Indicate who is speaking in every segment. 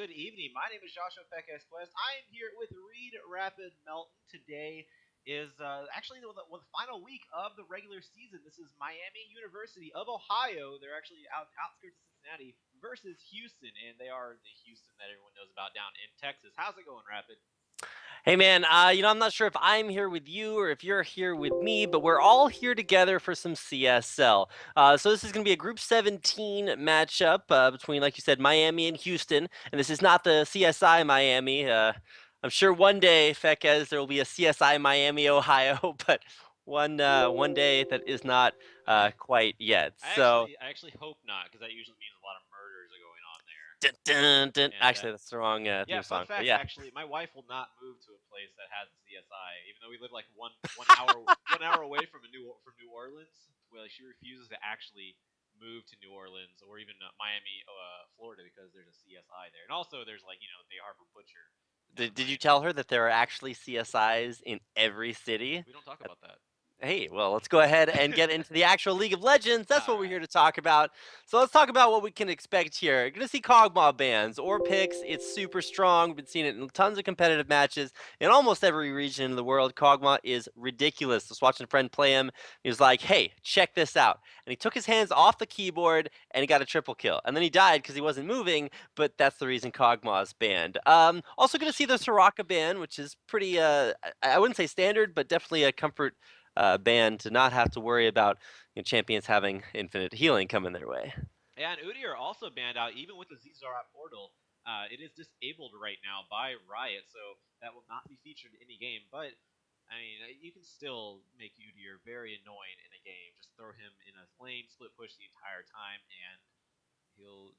Speaker 1: good evening. My name is Joshua Pecas Quest. I am here with Reed Rapid Melton. Today is actually the final week of the regular season. This is Miami University of Ohio. They're actually outskirts of Cincinnati versus Houston, and they are the Houston that everyone knows about down in Texas. How's it going, Rapid?
Speaker 2: Hey man, I'm not sure if I'm here with you or if you're here with me, but we're all here together for some CSL. So this is going to be a Group 17 matchup between, like you said, Miami and Houston, and this is not the CSI Miami. I'm sure one day, Fekez, there will be a CSI Miami, Ohio, but one day that is not quite yet. So.
Speaker 1: I actually hope not, because that usually means a lot of murders are going on there.
Speaker 2: Dun, dun, dun.
Speaker 1: And
Speaker 2: Actually, that's the wrong
Speaker 1: Yeah,
Speaker 2: theme
Speaker 1: fun
Speaker 2: song, but
Speaker 1: fact.
Speaker 2: yeah.
Speaker 1: Actually, my wife will not move to a place that has a CSI, even though we live like one hour 1 hour away from New Orleans. Well, she refuses to actually move to New Orleans or even Miami, Florida, because there's a CSI there, and also there's like the Harbor Butcher down in
Speaker 2: Did you
Speaker 1: Miami.
Speaker 2: tell her that there are actually CSIs in every city?
Speaker 1: We don't talk about that.
Speaker 2: Hey, well, let's go ahead and get into the actual League of Legends. That's
Speaker 1: All
Speaker 2: what we're here
Speaker 1: right.
Speaker 2: to talk about. So let's talk about what we can expect here. You're going to see Kog'Maw bans or picks. It's super strong. We've been seeing it in tons of competitive matches in almost every region in the world. Kog'Maw is ridiculous. I was watching a friend play him. He was like, hey, check this out. And he took his hands off the keyboard and he got a triple kill. And then he died because he wasn't moving, but that's the reason Kog'Maw is banned. Also going to see the Soraka ban, which is pretty, I wouldn't say standard, but definitely a comfort ban to not have to worry about champions having infinite healing coming their way.
Speaker 1: And Udi are also banned out, even with the Zzarat portal. It is disabled right now by Riot, so that will not be featured in any game. But I mean, you can still make Udyr very annoying in a game. Just throw him in a lane, split push the entire time, and he'll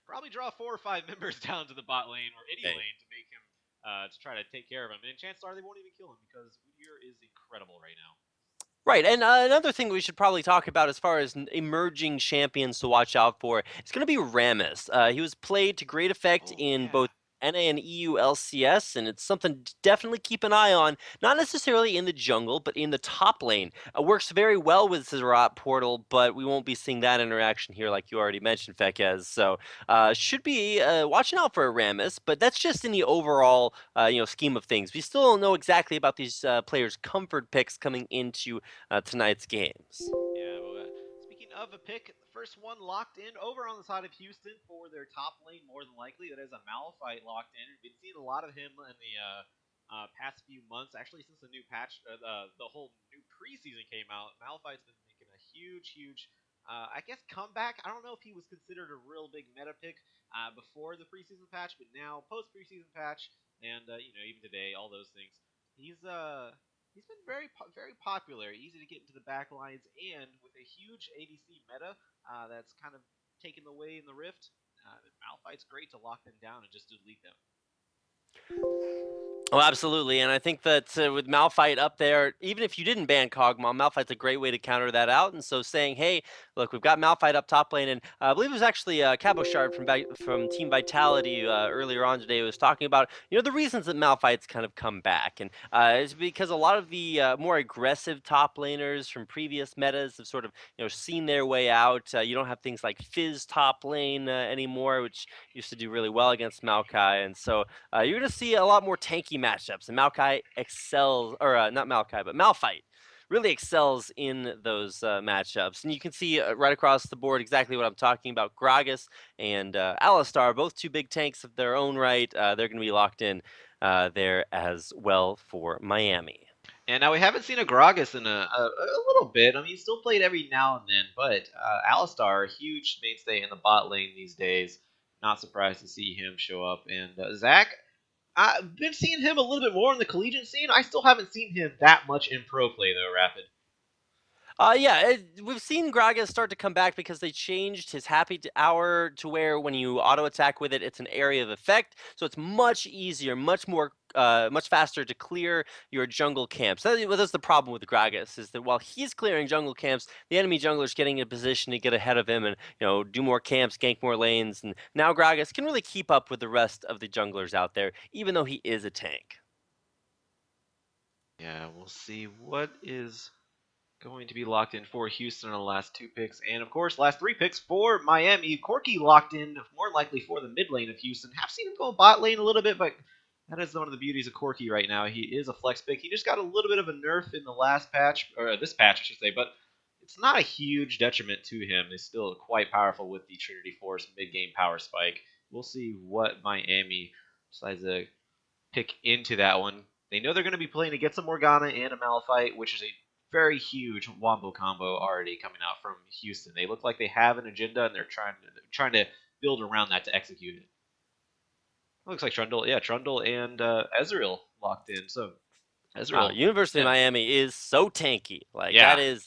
Speaker 1: probably draw 4 or 5 members down to the bot lane or any
Speaker 2: Hey.
Speaker 1: lane to make him to try to take care of him. And chances are they won't even kill him because Udyr is incredible right now.
Speaker 2: Right, and another thing we should probably talk about as far as emerging champions to watch out for is going to be Rammus. He was played to great effect
Speaker 1: Oh
Speaker 2: in both
Speaker 1: yeah.
Speaker 2: NA and EU LCS, and it's something to definitely keep an eye on. Not necessarily in the jungle, but in the top lane. Works very well with Zerat Portal, but we won't be seeing that interaction here, like you already mentioned, Fekez. So should be watching out for Rammus, but that's just in the overall scheme of things. We still don't know exactly about these players' comfort picks coming into tonight's games.
Speaker 1: Yeah, well, speaking of a pick, the first one locked in over on the side of Houston for their top lane, more than likely. That is a Malphite locked in. We've been seeing a lot of him in the past few months, actually, since the new patch, the whole new preseason came out. Malphite's been making a huge, I guess, comeback. I don't know if he was considered a real big meta pick before the preseason patch, but now, post preseason patch, and, even today, all those things. He's been very popular, easy to get into the back lines, and with a huge ADC meta that's kind of taken the way in the Rift, Malphite's great to lock them down and just delete them.
Speaker 2: Oh, absolutely, and I think that with Malphite up there, even if you didn't ban Kog'Maw, Malphite's a great way to counter that out. And so saying, hey, look, we've got Malphite up top lane, and I believe it was actually Cabochard from Team Vitality earlier on today was talking about the reasons that Malphite's kind of come back, and it's because a lot of the more aggressive top laners from previous metas have sort of seen their way out. You don't have things like Fizz top lane anymore, which used to do really well against Maokai, and so you're going to see a lot more tanky matchups, and Maokai excels, or not Maokai, but Malphite really excels in those matchups. And you can see right across the board exactly what I'm talking about. Gragas and Alistar, both two big tanks of their own right. They're going to be locked in there as well for Miami.
Speaker 1: And now we haven't seen a Gragas in a little bit. I mean, he's still played every now and then, but Alistar, huge mainstay in the bot lane these days. Not surprised to see him show up. And Zach, I've been seeing him a little bit more in the collegiate scene. I still haven't seen him that much in pro play, though, Rapid.
Speaker 2: Yeah, we've seen Gragas start to come back because they changed his hour to where when you auto attack with it, it's an area of effect, so it's much easier, much faster to clear your jungle camps. That's the problem with Gragas is that while he's clearing jungle camps, the enemy jungler's getting in a position to get ahead of him and do more camps, gank more lanes, and now Gragas can really keep up with the rest of the junglers out there, even though he is a tank.
Speaker 1: Yeah, we'll see what is going to be locked in for Houston on the last two picks, and of course, last three picks for Miami. Corky locked in more likely for the mid lane of Houston. Have seen him go bot lane a little bit, but that is one of the beauties of Corky right now. He is a flex pick. He just got a little bit of a nerf in the last patch, or this patch, I should say, but it's not a huge detriment to him. He's still quite powerful with the Trinity Force mid game power spike. We'll see what Miami decides to pick into that one. They know they're going to be playing against a Morgana and a Malphite, which is a very huge wombo combo already coming out from Houston. They look like they have an agenda and they're trying to build around that to execute it. Looks like Trundle, yeah, Trundle and Ezreal locked in. So
Speaker 2: Wow,
Speaker 1: Ezreal,
Speaker 2: University of
Speaker 1: yeah,
Speaker 2: Miami is so tanky. Like that
Speaker 1: yeah,
Speaker 2: is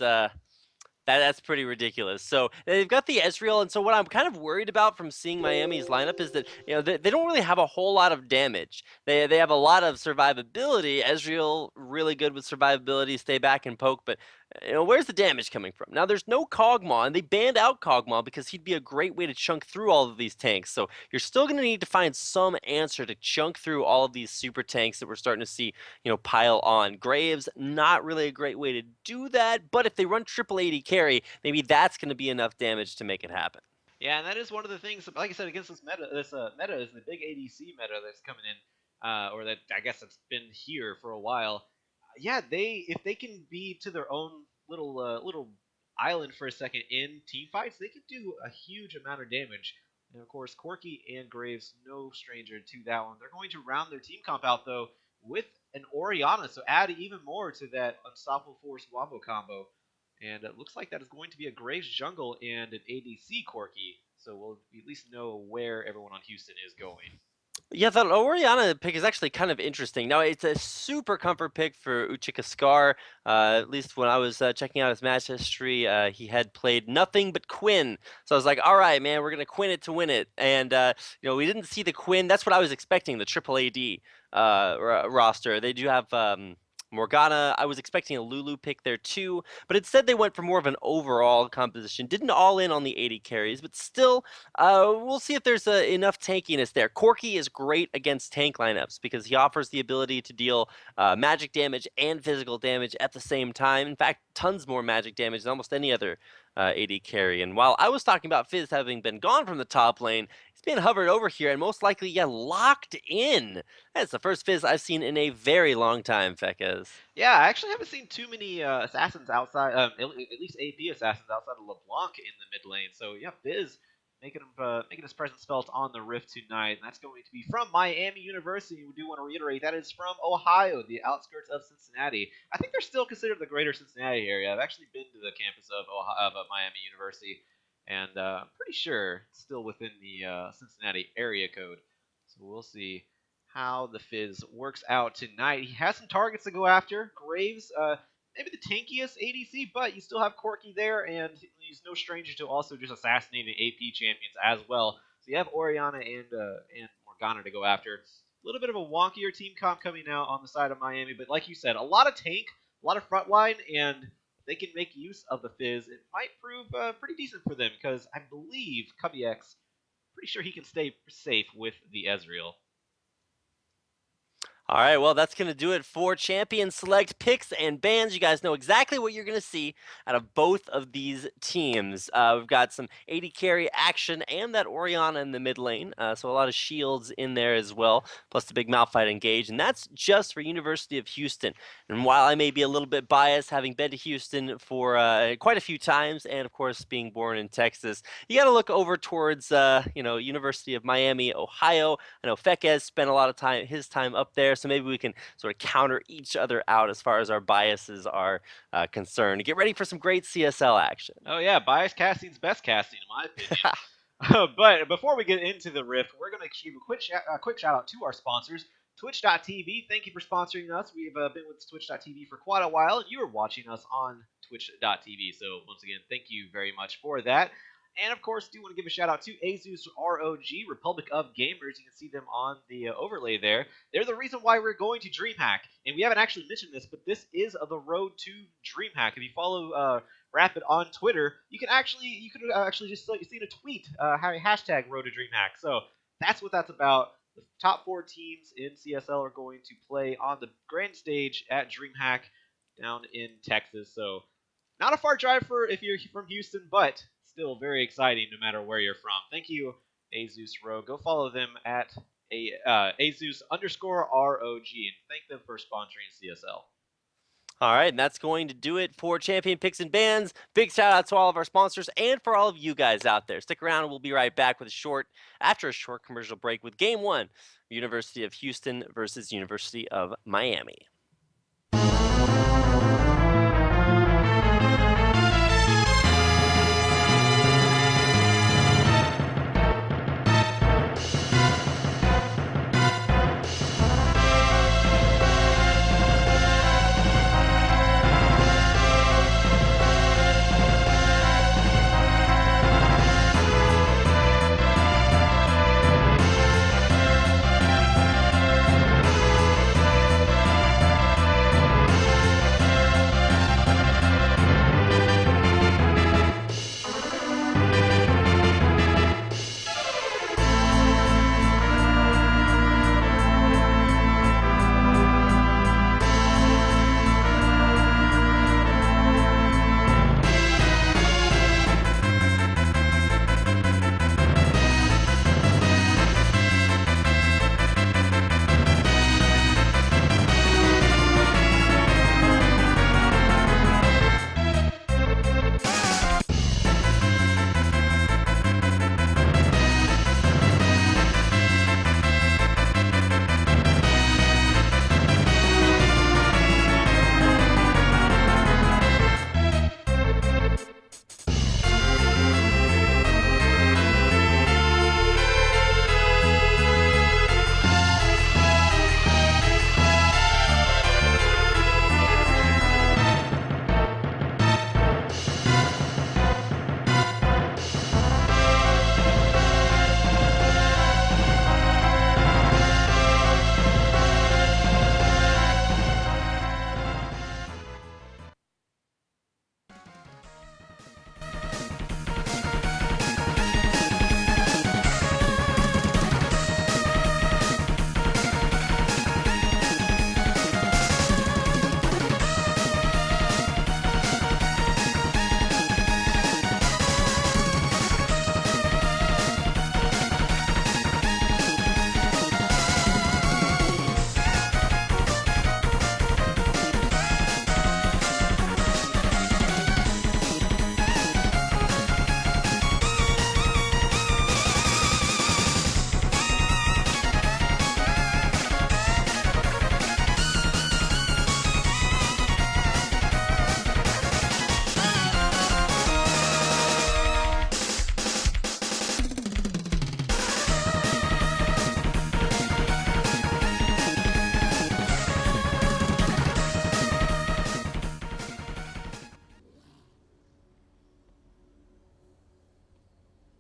Speaker 2: that's pretty ridiculous. So they've got the Ezreal, and so what I'm kind of worried about from seeing Miami's lineup is that they don't really have a whole lot of damage. They have a lot of survivability. Ezreal really good with survivability, stay back and poke, but where's the damage coming from? Now there's no Kog'Maw, and they banned out Kog'Maw because he'd be a great way to chunk through all of these tanks. So you're still going to need to find some answer to chunk through all of these super tanks that we're starting to see pile on. Graves, not really a great way to do that, but if they run triple AD carry, maybe that's going to be enough damage to make it happen.
Speaker 1: yeah, and that is one of the things. Like I said, against this meta, meta is the big ADC meta that's coming in, or that I guess it's been here for a while. Yeah, if they can be to their own little island for a second in team fights, they can do a huge amount of damage. And of course, Corky and Graves, no stranger to that one. They're going to round their team comp out though with an Orianna, so add even more to that unstoppable force wombo combo. And it looks like that is going to be a Graves jungle and an ADC Corky. So we'll at least know where everyone on Houston is going.
Speaker 2: Yeah, that Oriana pick is actually kind of interesting. Now, it's a super comfort pick for Uchika Scar. At least when I was checking out his match history, he had played nothing but Quinn. So I was like, all right, man, we're going to Quinn it to win it. And, we didn't see the Quinn. That's what I was expecting, the triple AD roster. They do have Morgana. I was expecting a Lulu pick there too, but instead they went for more of an overall composition. Didn't all in on the 80 carries, but still we'll see if there's enough tankiness there. Corky is great against tank lineups because he offers the ability to deal magic damage and physical damage at the same time. In fact, tons more magic damage than almost any other AD carry. And while I was talking about Fizz having been gone from the top lane, he's being hovered over here and most likely, yeah, locked in. That's the first Fizz I've seen in a very long time, Fekes.
Speaker 1: Yeah, I actually haven't seen too many assassins outside, at least AP assassins outside of LeBlanc in the mid lane. So yeah, Fizz making his presence felt on the Rift tonight, and that's going to be from Miami University. We do want to reiterate that is from Ohio, the outskirts of Cincinnati. I think they're still considered the greater Cincinnati area. I've actually been to the campus of Miami University, and I'm pretty sure it's still within the Cincinnati area code. So we'll see how the Fizz works out tonight. He has some targets to go after. Graves, maybe the tankiest ADC, but you still have Corky there, and he's no stranger to also just assassinating AP champions as well. So you have Orianna and Morgana to go after. A little bit of a wonkier team comp coming out on the side of Miami, but like you said, a lot of tank, a lot of front line, and they can make use of the Fizz. It might prove pretty decent for them because I believe Cubbyx, pretty sure he can stay safe with the Ezreal.
Speaker 2: All right, well, that's going to do it for Champion Select picks and bans. You guys know exactly what you're going to see out of both of these teams. We've got some 80 carry action and that Orianna in the mid lane, so a lot of shields in there as well, plus the big Malphite engage, and that's just for University of Houston. And while I may be a little bit biased, having been to Houston for quite a few times, and of course being born in Texas, you got to look over towards, University of Miami, Ohio. I know Fekes spent a lot of his time up there, so maybe we can sort of counter each other out as far as our biases are concerned. Get ready for some great CSL action.
Speaker 1: Oh yeah, bias casting's best casting in my opinion. But before we get into the Rift, we're going to give a quick shout out to our sponsors, Twitch.tv. Thank you for sponsoring us. We've been with Twitch.tv for quite a while, and you are watching us on Twitch.tv. So once again, thank you very much for that. And of course, do want to give a shout out to Asus ROG, Republic of Gamers. You can see them on the overlay there. They're the reason why we're going to DreamHack. And we haven't actually mentioned this, but this is the road to DreamHack. If you follow Rapid on Twitter, you could actually just see a tweet hashtag Road to DreamHack. So that's what that's about. The top 4 teams in CSL are going to play on the grand stage at DreamHack down in Texas. So Not a far drive for if you're from Houston, but still very exciting no matter where you're from. Thank you, Azus Rogue. Go follow them at Azus underscore ROG and thank them for sponsoring CSL.
Speaker 2: All right, and that's going to do it for Champion Picks and Bans. Big shout out to all of our sponsors and for all of you guys out there. Stick around, we'll be right back with after a short commercial break with Game 1, University of Houston versus University of Miami.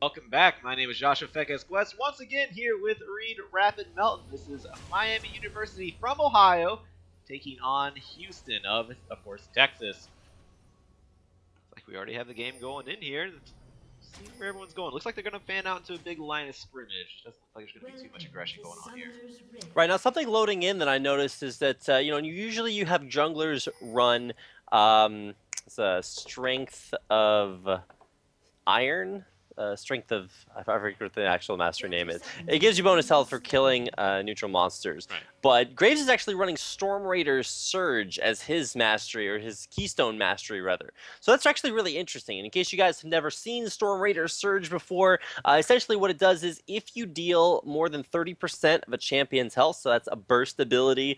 Speaker 1: Welcome back. My name is Joshua Fekes Quest. Once again here with Reed Rapid Melton. This is Miami University from Ohio taking on Houston of course, Texas. Looks like we already have the game going in here. See where everyone's going. Looks like they're going to fan out into a big line of scrimmage. Doesn't look like there's going to be too much aggression going on here.
Speaker 2: Right, now something loading in that I noticed is that, usually you have junglers run it's a strength of iron. Strength of, I forget what the actual mastery name is. It gives you bonus health for killing neutral monsters.
Speaker 1: Right.
Speaker 2: But Graves is actually running Storm Raider's Surge as his mastery, or his Keystone mastery, rather. So that's actually really interesting. And in case you guys have never seen Storm Raider's Surge before, essentially what it does is if you deal more than 30% of a champion's health, so that's a burst ability,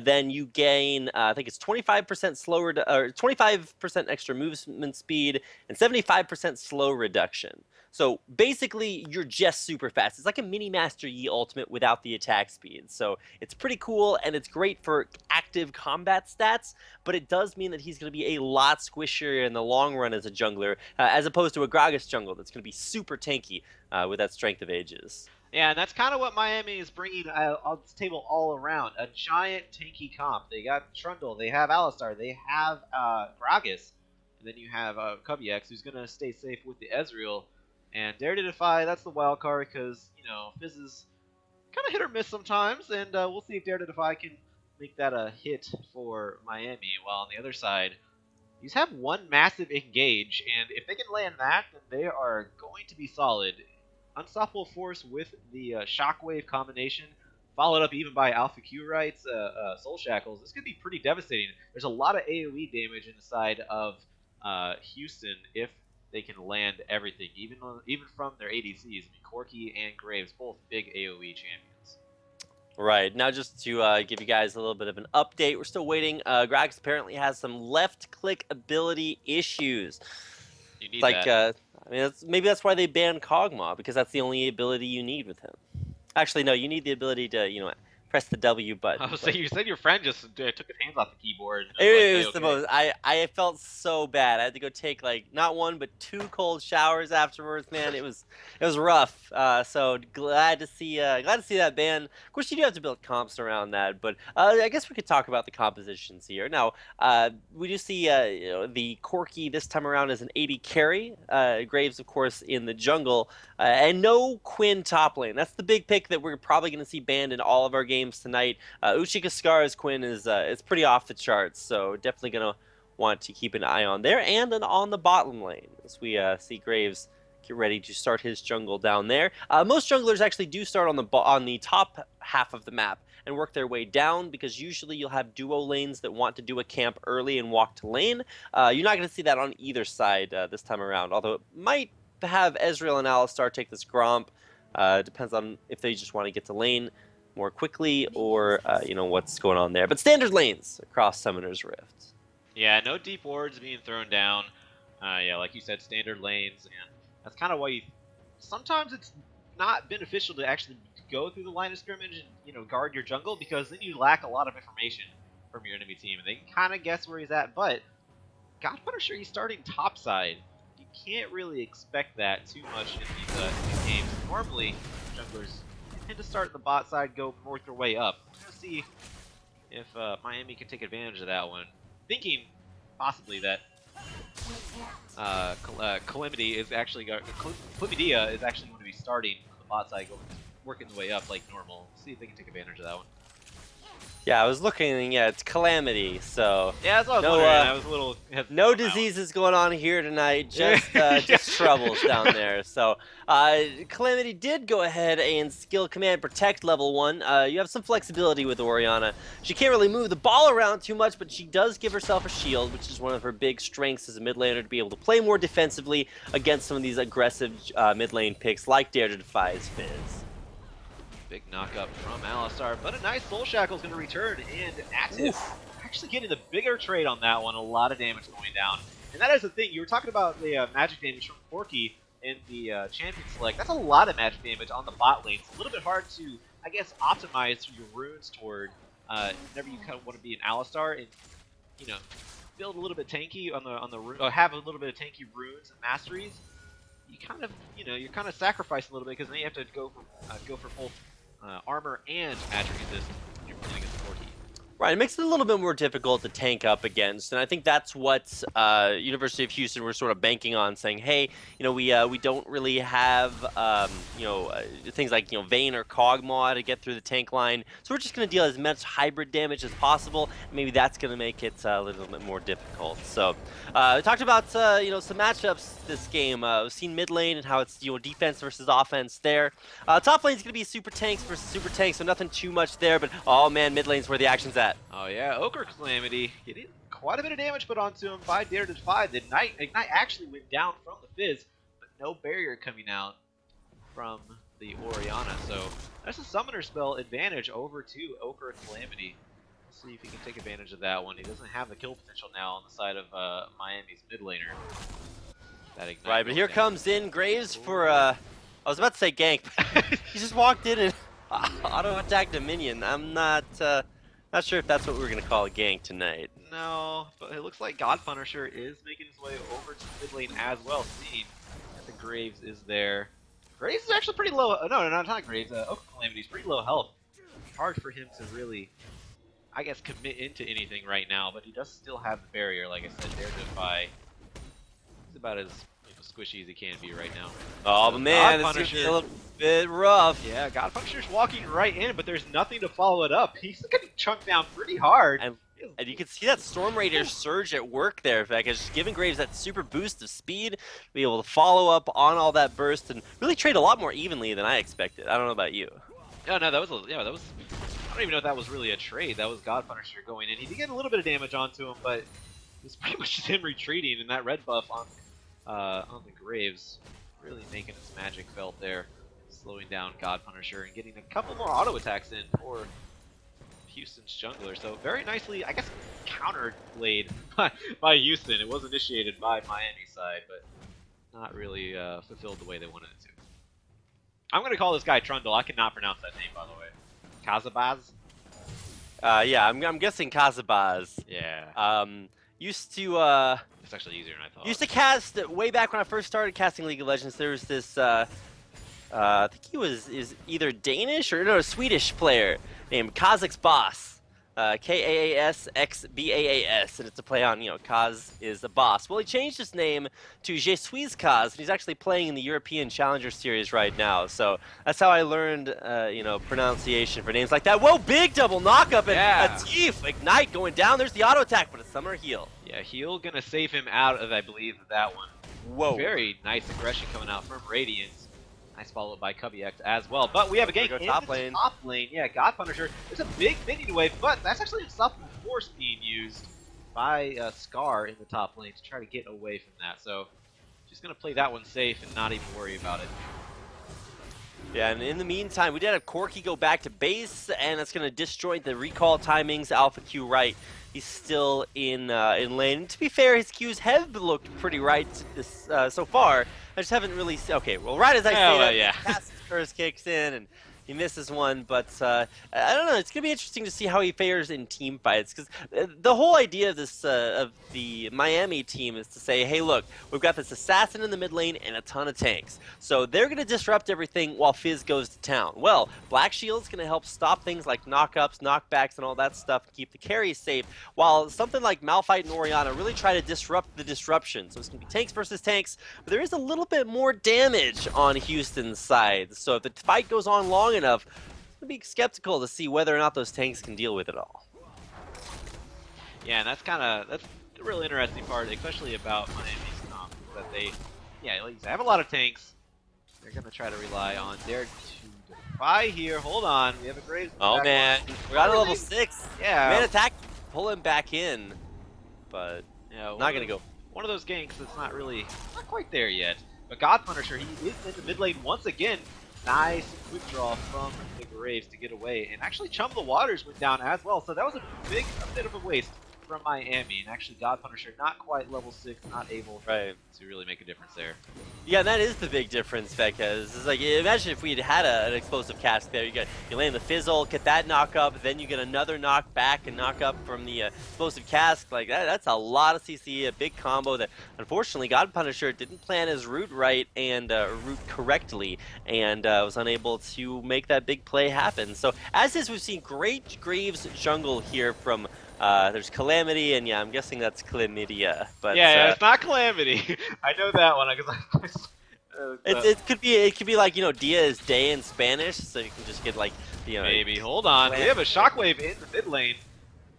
Speaker 2: then you gain, I think it's 25% slower, or 25% extra movement speed, and 75% slow reduction. So basically, you're just super fast. It's like a mini Master Yi ultimate without the attack speed. So it's pretty cool, and it's great for active combat stats, but it does mean that he's going to be a lot squishier in the long run as a jungler, as opposed to a Gragas jungle that's going to be super tanky with that Strength of Ages.
Speaker 1: Yeah, and that's kind of what Miami is bringing on this table all around. A giant tanky comp. They got Trundle, they have Alistar, they have Gragas, and then you have Kubiak, who's going to stay safe with the Ezreal. And Dare to Defy, that's the wild card because, Fizz is kind of hit or miss sometimes, and we'll see if Dare to Defy can make that a hit for Miami. While on the other side, These have one massive engage, and if they can land that, then they are going to be solid. Unstoppable Force with the Shockwave combination, followed up even by Alpha Q Rights, Soul Shackles. This could be pretty devastating. There's a lot of AoE damage in the side of Houston if they can land everything, even from their ADCs. I mean, Corki and Graves, both big AoE champions.
Speaker 2: Right. Now, just to give you guys a little bit of an update, we're still waiting. Grax apparently has some left-click ability issues.
Speaker 1: You need
Speaker 2: Like,
Speaker 1: that.
Speaker 2: I mean, maybe that's why they banned Kog'Maw, because that's the only ability you need with him. Actually, no, you need the ability to, press the W button.
Speaker 1: Oh, so you said your friend just took his hands off the keyboard and was like,
Speaker 2: It
Speaker 1: "Hey,
Speaker 2: was the
Speaker 1: okay."
Speaker 2: most. I felt so bad. I had to go take like not one but two cold showers afterwards. Man, it was rough. So glad to see that ban. Of course, you do have to build comps around that, but I guess we could talk about the compositions here. Now, we do see the Corki this time around as an 80 carry. Graves, of course, in the jungle, and no Quinn top lane. That's the big pick that we're probably going to see banned in all of our games tonight. Uchi Scar's Quinn is pretty off the charts, so definitely gonna want to keep an eye on there and on the bottom lane as we see Graves get ready to start his jungle down there. Most junglers actually do start on the top half of the map and work their way down because usually you'll have duo lanes that want to do a camp early and walk to lane. You're not going to see that on either side this time around, although it might have Ezreal and Alistar take this Gromp. Depends on if they just want to get to lane more quickly or what's going on there. But standard lanes across Summoner's Rift.
Speaker 1: Yeah, no deep wards being thrown down. Yeah, like you said, standard lanes, and that's kind of why sometimes it's not beneficial to actually go through the line of scrimmage and guard your jungle because then you lack a lot of information from your enemy team, and they can kind of guess where he's at. But God Punisher, he's starting topside. You can't really expect that too much in these games. Normally, junglers tend to start the bot side, work their way up. We're gonna see if Miami can take advantage of that one. Thinking possibly that Calamity is actually Chlamydia is actually going to be starting on the bot side, working the way up like normal. See if they can take advantage of that one.
Speaker 2: Yeah, I was looking at Calamity, so
Speaker 1: Yeah, that's what I was wondering. I was a little hesitant
Speaker 2: no
Speaker 1: on that one.
Speaker 2: diseases going on here tonight, just troubles down there. So Calamity did go ahead and skill command protect level 1. You have some flexibility with Orianna. She can't really move the ball around too much, but she does give herself a shield, which is one of her big strengths as a mid laner, to be able to play more defensively against some of these aggressive mid lane picks like Dare to Defy's Fizz.
Speaker 1: Big knockup from Alistar, but a nice Soul Shackle is going to return, and Active actually getting the bigger trade on that one. A lot of damage going down. And that is the thing. You were talking about the magic damage from Corki in the champion select. That's a lot of magic damage on the bot lane. It's a little bit hard to, I guess, optimize your runes toward whenever you kind of want to be an Alistar and, build a little bit tanky on the or have a little bit of tanky runes and masteries. You kind of, you're kind of sacrificing a little bit because then you have to go for both armor and magic resist when you're playing against Corki.
Speaker 2: Right, it makes it a little bit more difficult to tank up against, and I think that's what University of Houston were sort of banking on, saying, hey, we don't really have things like Vayne or Kog'Maw to get through the tank line, so we're just going to deal as much hybrid damage as possible. Maybe that's going to make it a little bit more difficult. So we talked about some matchups this game. We've seen mid lane and how it's defense versus offense there. Top lane is going to be super tanks versus super tanks, so nothing too much there. But oh man, mid lane's where the action's at.
Speaker 1: Oh yeah, Ochre Calamity getting quite a bit of damage put onto him by Dare to Defy. The Ignite actually went down from the Fizz, but no barrier coming out from the Orianna. So that's a Summoner Spell advantage over to Ochre Calamity. Let's see if he can take advantage of that one. He doesn't have the kill potential now on the side of Miami's mid laner.
Speaker 2: Right, but here comes in Graves for, I was about to say gank, but he just walked in and auto-attacked a minion. I'm not sure if that's what we're going to call a gank tonight.
Speaker 1: No, but it looks like God Punisher is making his way over to mid lane as well, seeing that the Graves is there. Graves is actually pretty low. No, not Graves. Ochre Calamity is pretty low health. Hard for him to really, I guess, commit into anything right now, but he does still have the barrier, like I said, Dare to Defy. He's about as squishy as he can be right now.
Speaker 2: Oh, but man, this is a little bit rough.
Speaker 1: Yeah, God Punisher's walking right in, but there's nothing to follow it up. He's getting chunked down pretty hard.
Speaker 2: And And you can see that Storm Raider surge at work there, in fact, it's just giving Graves that super boost of speed, be able to follow up on all that burst, and really trade a lot more evenly than I expected. I don't know about you.
Speaker 1: Yeah, no, that was that was. I don't even know if that was really a trade. That was God Punisher going in. He did get a little bit of damage onto him, but it was pretty much just him retreating, and that red buff on the Graves really making his magic felt there, slowing down God Punisher and getting a couple more auto attacks in for Houston's jungler. So very nicely, I guess, countered played by Houston. It was initiated by Miami side, but not really fulfilled the way they wanted it to. I'm going to call this guy Trundle. I cannot pronounce that name, by the way. Kazabaz?
Speaker 2: Yeah, I'm guessing Kazabaz.
Speaker 1: Yeah.
Speaker 2: Used to
Speaker 1: It's actually easier than I thought.
Speaker 2: used to cast way back when I first started casting League of Legends. There was this I think he is either Danish or no, a Swedish player named Kazak's Boss. Kaasxbaas, and it's a play on, Kaz is the boss. Well, he changed his name to Je suis Kaz, and he's actually playing in the European Challenger Series right now. So that's how I learned, pronunciation for names like that. Whoa, big double knockup and a Tief Ignite going down. There's the auto attack, but a summer heal.
Speaker 1: Yeah, heal gonna save him out of, I believe, that one.
Speaker 2: Whoa.
Speaker 1: Very nice aggression coming out from Radiant. Nice followed by Cubby X as well. But we have a gank in the top lane. Yeah, God Punisher. There's a big minion wave, but that's actually unstoppable force being used by Scar in the top lane to try to get away from that. So just going to play that one safe and not even worry about it.
Speaker 2: Yeah, and in the meantime, we did have Corki go back to base, and that's going to disjoint the recall timings. Alpha Q right. He's still in lane. And to be fair, his Qs have looked pretty right so far. I just haven't really okay, well, right as I say that,
Speaker 1: yeah.
Speaker 2: Cass's curse kicks in, and he misses one, but I don't know. It's going to be interesting to see how he fares in team fights, because the whole idea of this of the Miami team is to say, hey, look, we've got this assassin in the mid lane and a ton of tanks, so they're going to disrupt everything while Fizz goes to town. Well, Black Shield's going to help stop things like knockups, knockbacks, and all that stuff, and keep the carries safe, while something like Malphite and Orianna really try to disrupt the disruption. So it's going to be tanks versus tanks, but there is a little bit more damage on Houston's side, so if the fight goes on long enough, I'm be skeptical to see whether or not those tanks can deal with it all.
Speaker 1: Yeah, and that's the really interesting part, especially about Miami's comp, that they, like you said, have a lot of tanks. They're gonna try to rely on their 2 to defy here. Hold on, we have a Graves.
Speaker 2: Oh man, we got a level 6.
Speaker 1: Yeah,
Speaker 2: man attack, pull him back in, but not gonna go.
Speaker 1: One of those ganks that's not quite there yet. But God Punisher, he is in the mid lane once again. Nice quick draw from the Graves to get away, and actually Chum the Waters went down as well, so that was a bit of a waste from Miami, and actually God Punisher not quite level 6, not able to really make a difference there.
Speaker 2: Yeah, that is the big difference, because it's like, imagine if we had an explosive cast there. You land the fizzle, get that knock up, then you get another knock back and knock up from the explosive cast. Like that's a lot of CC, a big combo that unfortunately God Punisher didn't plan his route right and route correctly, and was unable to make that big play happen. So as is, we've seen great Graves jungle here from there's Calamity, and I'm guessing that's Chlamydia. But
Speaker 1: it's not Calamity. I know that one.
Speaker 2: It could be like Dia is day in Spanish, so you can just get like
Speaker 1: maybe. Hold on, we have a shockwave in the mid lane.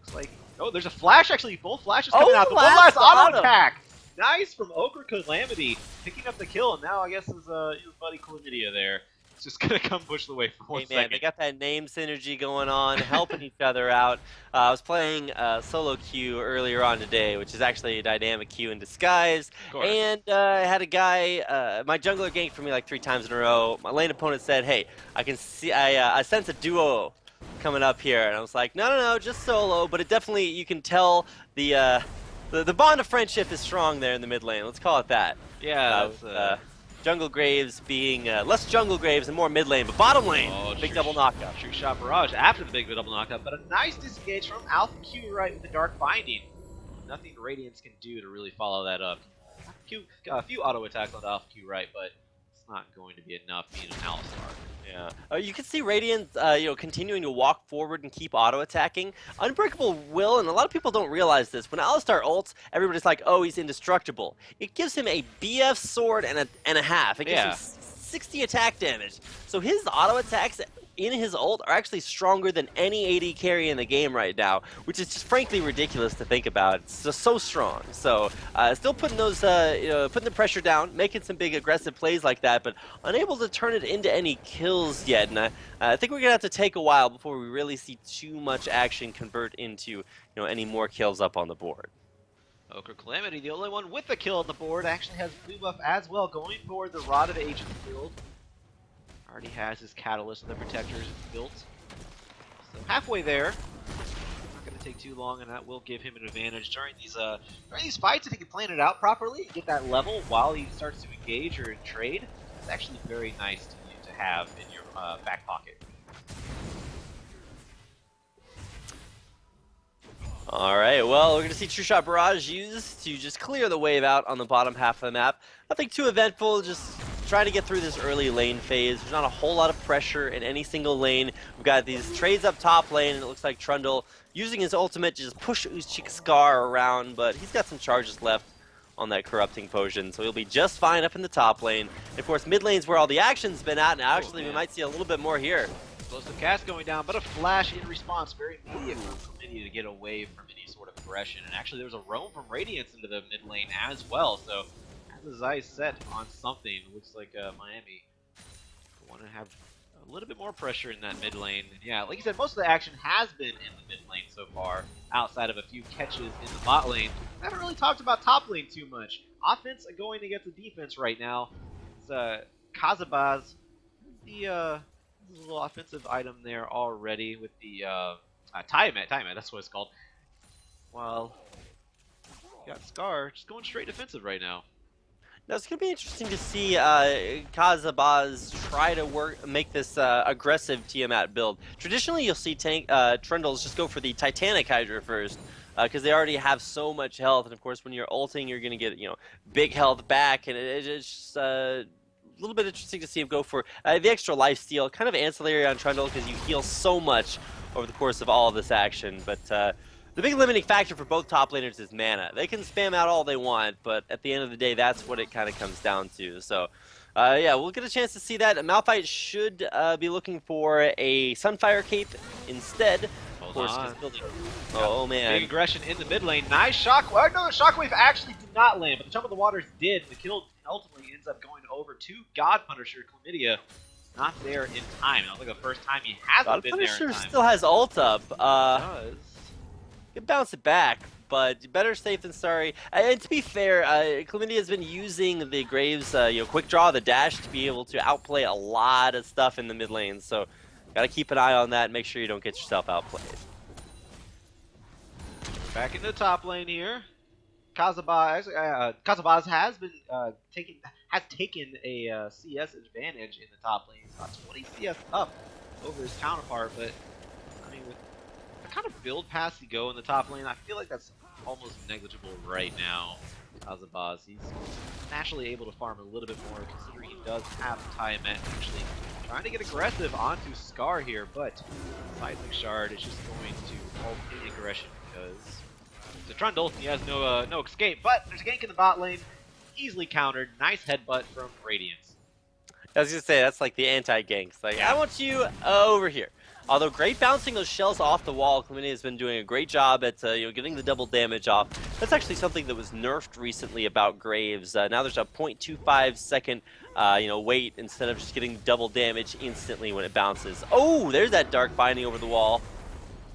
Speaker 1: Looks like there's a flash actually. Both flashes coming out. The one last auto attack. Nice from Ogre Calamity picking up the kill, and now I guess his buddy Chlamydia there. Just gonna come push the way for 1 second.
Speaker 2: They got that name synergy going on, helping each other out. I was playing solo queue earlier on today, which is actually a dynamic queue in disguise. And I had a guy, my jungler ganked for me like 3 times in a row. My lane opponent said, "Hey, I sense a duo coming up here," and I was like, "No, just solo." But it definitely, you can tell the bond of friendship is strong there in the mid lane. Let's call it that.
Speaker 1: Yeah.
Speaker 2: Jungle Graves being less Jungle Graves and more mid lane, but bottom lane, big double knockup.
Speaker 1: True shot barrage after the big double knockup, but a nice disengage from Alpha Q right with the Dark Binding. Nothing Radiance can do to really follow that up. A few auto attacks on Alpha Q right, but it's not going to be enough being an Alistar.
Speaker 2: Yeah. You can see Radiant, continuing to walk forward and keep auto-attacking. Unbreakable will, and a lot of people don't realize this, when Alistar ults, everybody's like, oh, he's indestructible. It gives him a BF sword and a half. It gives him 60 attack damage. So his auto-attacks in his ult are actually stronger than any AD carry in the game right now, which is just frankly ridiculous to think about. It's just so strong. So still putting those, putting the pressure down, making some big aggressive plays like that, but unable to turn it into any kills yet. And I think we're gonna have to take a while before we really see too much action convert into any more kills up on the board.
Speaker 1: Ochre Calamity, the only one with the kill on the board, actually has blue buff as well, going for the Rotted Agent build. Already has his Catalyst and the Protectors built. So halfway there. Not going to take too long, and that will give him an advantage during these fights. If he can plan it out properly, get that level while he starts to engage or trade, it's actually very nice to have in your back pocket.
Speaker 2: Alright, well, we're going to see True Shot Barrage used to just clear the wave out on the bottom half of the map. Nothing too eventful, just trying to get through this early lane phase. There's not a whole lot of pressure in any single lane. We've got these trades up top lane, and it looks like Trundle using his ultimate to just push Usyk Scar around, but he's got some charges left on that Corrupting Potion, so he'll be just fine up in the top lane. And of course, mid lane's where all the action's been at, and actually we might see a little bit more here.
Speaker 1: Explosive cast going down, but a flash in response, very immediate from Chlamydia to get away from any sort of aggression. And actually there was a roam from Radiance into the mid lane as well, so has his eyes set on something. Looks like Miami want to have a little bit more pressure in that mid lane. And yeah, like you said, most of the action has been in the mid lane so far, outside of a few catches in the bot lane. I haven't really talked about top lane too much. Offense going against the defense right now. It's Kazabaz, there's a little offensive item there already with the Tiamat, that's what it's called. Well, got Scar just going straight defensive right now.
Speaker 2: Now it's going to be interesting to see Kazabaz try to make this aggressive Tiamat build. Traditionally, you'll see Trundles just go for the Titanic Hydra first, because they already have so much health, and of course when you're ulting, you're going to get big health back, and it's just a little bit interesting to see him go for the extra lifesteal, kind of ancillary on Trundle because you heal so much over the course of all of this action. But the big limiting factor for both top laners is mana. They can spam out all they want, but at the end of the day, that's what it kind of comes down to. So yeah, we'll get a chance to see that. Malphite should be looking for a Sunfire Cape instead. Of course, oh man.
Speaker 1: Big aggression in the mid lane. Nice shockwave. No, the shockwave actually did not land, but the Jump of the Waters did. The kill ultimately ends up going over to God Punisher. Chlamydia not there in time. That was like the first time he hasn't been there in time.
Speaker 2: Punisher still has ult up. You can bounce it back, but better safe than sorry. And to be fair, Chlamydia has been using the Graves, quick draw, the dash, to be able to outplay a lot of stuff in the mid lane. So gotta keep an eye on that and make sure you don't get yourself outplayed.
Speaker 1: Back in the top lane here. Kazabaz has been taken a CS advantage in the top lane. He's got 20 CS up over his counterpart, but I mean, with the kind of build pass you go in the top lane, I feel like that's almost negligible right now. Kazabaz, he's naturally able to farm a little bit more, considering he does have Tiamat actually trying to get aggressive onto Scar here, but Seismic Shard is just going to halt any aggression because it's a Trundle, he has no escape, but there's a gank in the bot lane, easily countered, nice headbutt from Radiance.
Speaker 2: I was gonna say, that's like the anti-ganks. Like, yeah. I want you over here. Although great bouncing those shells off the wall, Chlamydia has been doing a great job at getting the double damage off. That's actually something that was nerfed recently about Graves. Now there's a 0.25 second wait instead of just getting double damage instantly when it bounces. Oh, there's that Dark Binding over the wall.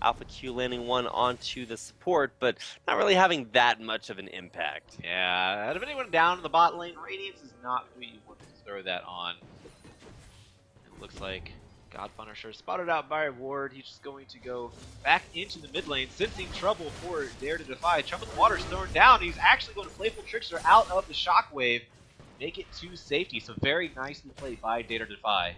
Speaker 2: Alpha Q landing one onto the support, but not really having that much of an impact.
Speaker 1: Yeah, out of anyone down in the bot lane, Radiance is not who you want to throw that on. It looks like God Punisher spotted out by Ward. He's just going to go back into the mid lane, sensing trouble for Dare to Defy. Jump of the Water's thrown down. He's actually going to Playful Trickster out of the shockwave, make it to safety. So very nicely played by Dare to Defy.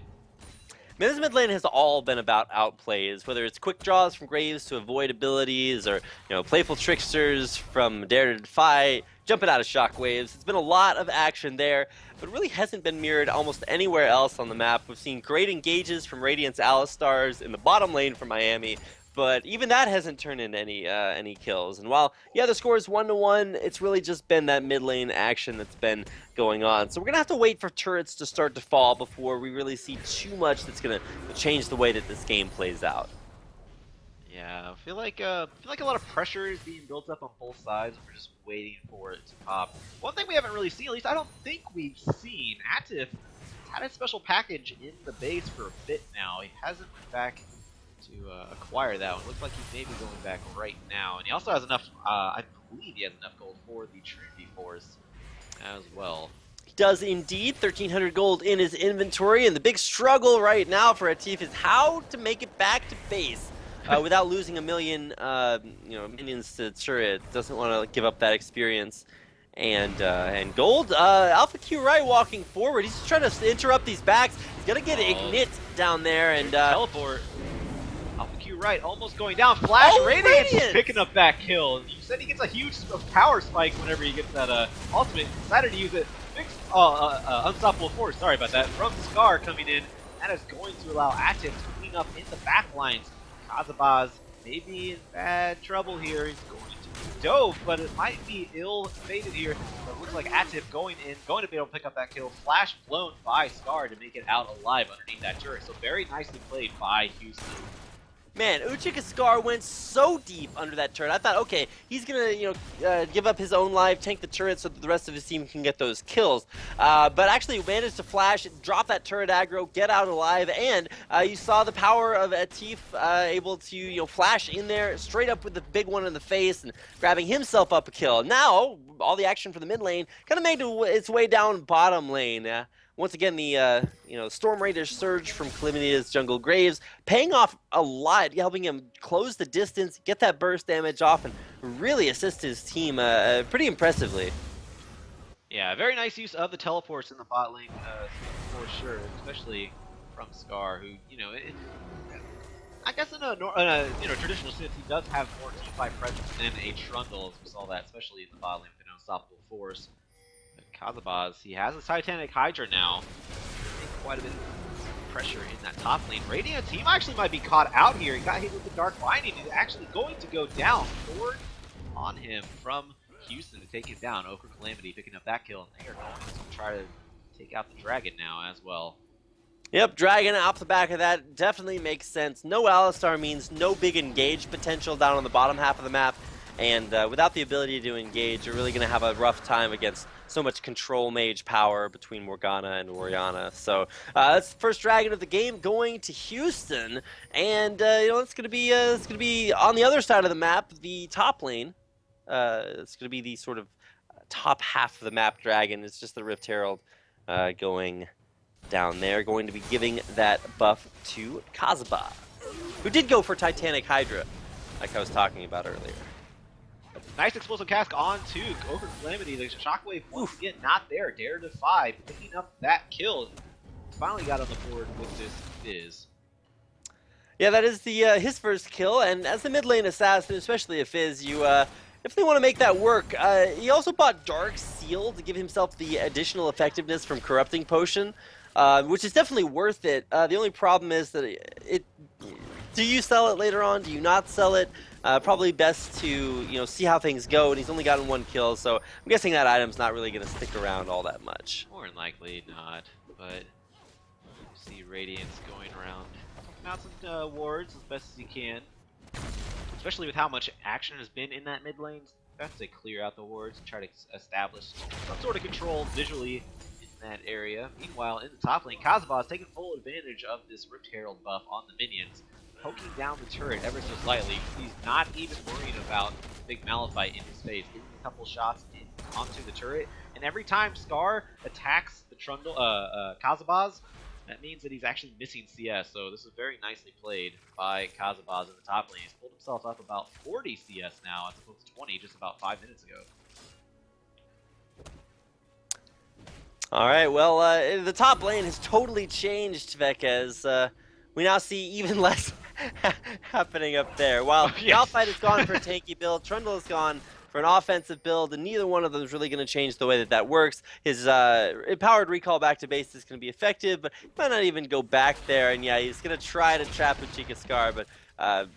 Speaker 2: Man, this mid lane has all been about outplays, whether it's quick draws from Graves to avoid abilities, or Playful Tricksters from Dare to Defy, jumping out of shockwaves. It's been a lot of action there, but really hasn't been mirrored almost anywhere else on the map. We've seen great engages from Radiance Alistars in the bottom lane for Miami, but even that hasn't turned into any kills. And while yeah, the score is 1-1, it's really just been that mid lane action that's been going on. So we're gonna have to wait for turrets to start to fall before we really see too much that's gonna change the way that this game plays out.
Speaker 1: Yeah, I feel like a lot of pressure is being built up on both sides. We're just waiting for it to pop. One thing we haven't really seen, at least I don't think we've seen, Atif had a special package in the base for a bit now. He hasn't went back to acquire that one. Looks like he may be going back right now, and he also has enough. I believe he has enough gold for the Trinity Force as well.
Speaker 2: He does indeed, 1,300 gold in his inventory, and the big struggle right now for Atif is how to make it back to base. Without losing a million, minions to turret. Doesn't want to give up that experience. And gold, Alpha Q right walking forward. He's just trying to interrupt these backs. He's gonna get Ignite down there and
Speaker 1: teleport. Alpha Q right, almost going down. Flash Radiance picking up that kill. You said he gets a huge power spike whenever he gets that ultimate. Decided to use it. Unstoppable Force. Sorry about that. From Scar coming in. That is going to allow Atif to clean up in the back lines. Kazabaz may be in bad trouble here. He's going to be dove, but it might be ill-fated here. But it looks like Atif going to be able to pick up that kill. Flash blown by Scar to make it out alive underneath that turret. So very nicely played by Houston.
Speaker 2: Man, Uchika Scar went so deep under that turret. I thought, okay, he's gonna, give up his own life, tank the turret so that the rest of his team can get those kills. But actually managed to flash, drop that turret aggro, get out alive, and you saw the power of Atif able to, flash in there straight up with the big one in the face and grabbing himself up a kill. Now, all the action for the mid lane kind of made its way down bottom lane. Once again, the Storm Raider surge from Calimity's Jungle Graves paying off a lot, helping him close the distance, get that burst damage off, and really assist his team pretty impressively.
Speaker 1: Yeah, very nice use of the teleports in the bot lane for sure, especially from Scar, who I guess in a traditional sense he does have more teamfight presence than a Trundle, as we saw that, especially in the bot lane with an Unstoppable Force. Kazabaz, he has a Titanic Hydra now. Quite a bit of pressure in that top lane. Radiant's team actually might be caught out here. He got hit with the Dark Binding. He's actually going to go down. Forward on him from Houston to take him down. Ochre Calamity picking up that kill, and they are going to try to take out the Dragon now as well.
Speaker 2: Yep, Dragon off the back of that definitely makes sense. No Alistar means no big engage potential down on the bottom half of the map. And without the ability to engage, you're really going to have a rough time against so much control mage power between Morgana and Orianna. So that's the first Dragon of the game going to Houston, and it's going to be on the other side of the map, the top lane. It's going to be the sort of top half of the map Dragon. It's just the Rift Herald going down there, going to be giving that buff to Kazabaz, who did go for Titanic Hydra, like I was talking about earlier.
Speaker 1: Nice explosive cask onto Ochre Calamity. The Shockwave once again not there. Dare to 5, picking up that kill. Finally got on the board with this Fizz.
Speaker 2: Yeah, that is the his first kill, and as the mid lane assassin, especially a Fizz, you if they want to make that work, he also bought Dark Seal to give himself the additional effectiveness from Corrupting Potion, which is definitely worth it. The only problem is that do you sell it later on? Do you not sell it? Probably best to see how things go, and he's only gotten 1 kill, so I'm guessing that item's not really going to stick around all that much.
Speaker 1: More than likely not, but see Radiance going around, taking out some wards as best as he can, especially with how much action has been in that mid lane. Best to clear out the wards and try to establish some sort of control visually in that area. Meanwhile, in the top lane, Kazabaz taking full advantage of this Rift Herald buff on the minions, poking down the turret ever so slightly. He's not even worried about big Malphite in his face, getting a couple shots onto the turret, and every time Scar attacks the Trundle, Kazabaz, that means that he's actually missing CS, so this is very nicely played by Kazabaz in the top lane. He's pulled himself up about 40 CS now, as opposed to 20 just about 5 minutes ago.
Speaker 2: Alright, well, the top lane has totally changed, Vekes. We now see even less happening up there. While Malphite has gone for a tanky build, Trundle has gone for an offensive build, and neither one of them is really going to change the way that works. His empowered recall back to base is going to be effective, but he might not even go back there. And yeah, he's going to try to trap Uchika Scar, but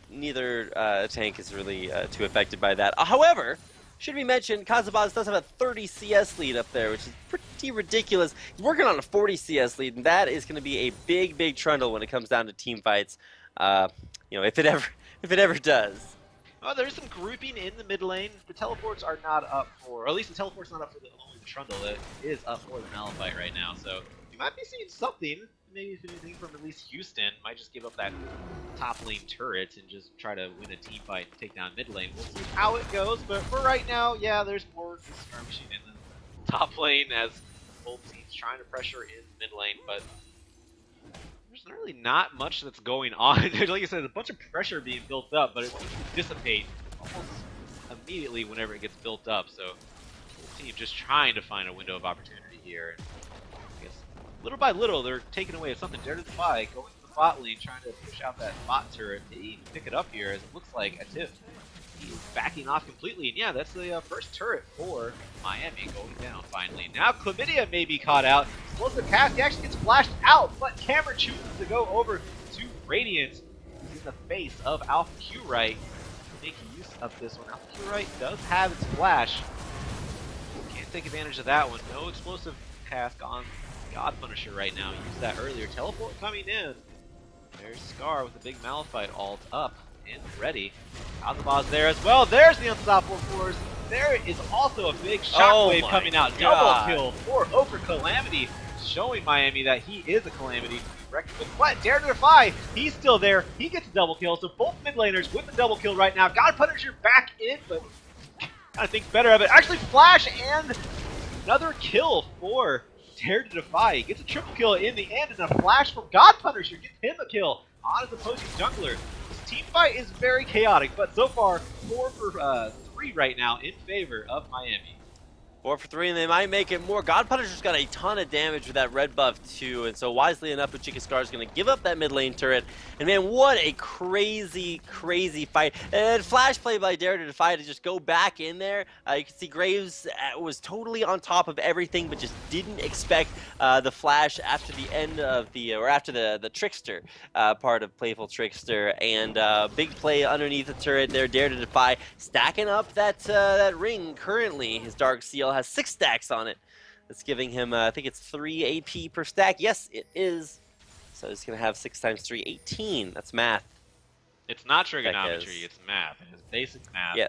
Speaker 2: Neither tank is really too affected by that. However, should be mentioned, Kazabaz does have a 30 CS lead up there, which is pretty ridiculous. He's working on a 40 CS lead, and that is going to be a big, big trundle when it comes down to team fights. If it ever does.
Speaker 1: Oh, there's some grouping in the mid lane. The teleports are not up for, or at least the teleport's not up for only the Trundle. It is up for the Malphite right now, so you might be seeing something. Maybe if anything from at least Houston, might just give up that top lane turret and just try to win a team fight and take down mid lane. We'll see how it goes, but for right now, yeah, there's more skirmishing in the top lane as both teams trying to pressure in mid lane, but there's really not much that's going on. Like I said, a bunch of pressure being built up, but it seems to dissipate almost immediately whenever it gets built up. So the team just trying to find a window of opportunity here. And I guess little by little, they're taking away something. Dare to Defy going to the bot lane, trying to push out that bot turret to even pick it up here, as it looks like a tip. He's backing off completely, and yeah, that's the first turret for Miami going down finally. Now Chlamydia may be caught out. Explosive cast, he actually gets flashed out, but Cameron chooses to go over to Radiant in the face of Alpha Q Right. Make use of this one. Alpha Q Right does have its flash. Can't take advantage of that one. No explosive cast on God Punisher right now. Used that earlier. Teleport coming in. There's Scar with the big Malphite ult up and ready. Kazabaz there as well. There's the unstoppable force. There is also a big shockwave coming out.
Speaker 2: God.
Speaker 1: Double kill for Over Calamity, showing Miami that he is a calamity to be reckoned with. But Dare to Defy, he's still there. He gets a double kill. So both mid laners with the double kill right now. God Punisher back in, but kind of thinks better of it. Actually, Flash and another kill for Dare to Defy. He gets a triple kill in the end, and a flash from God Punisher gets him a kill on his opposing jungler. This team fight is very chaotic, but so far 4 for 3 right now in favor of Miami.
Speaker 2: 4 for 3, and they might make it more. God Punisher's got a ton of damage with that red buff too, and so wisely enough, Uchika Scar is going to give up that mid lane turret. And man, what a crazy, crazy fight. And flash play by Dare to Defy to just go back in there. You can see Graves was totally on top of everything, but just didn't expect the flash after the end of after the Trickster part of Playful Trickster. And big play underneath the turret there. Dare to Defy stacking up that ring currently. His Dark Seal has 6 stacks on it. That's giving him, I think it's 3 AP per stack. Yes, it is. So he's going to have 6 times 3, 18. That's math.
Speaker 1: It's not trigonometry, it's math. It's basic math.
Speaker 2: Yeah.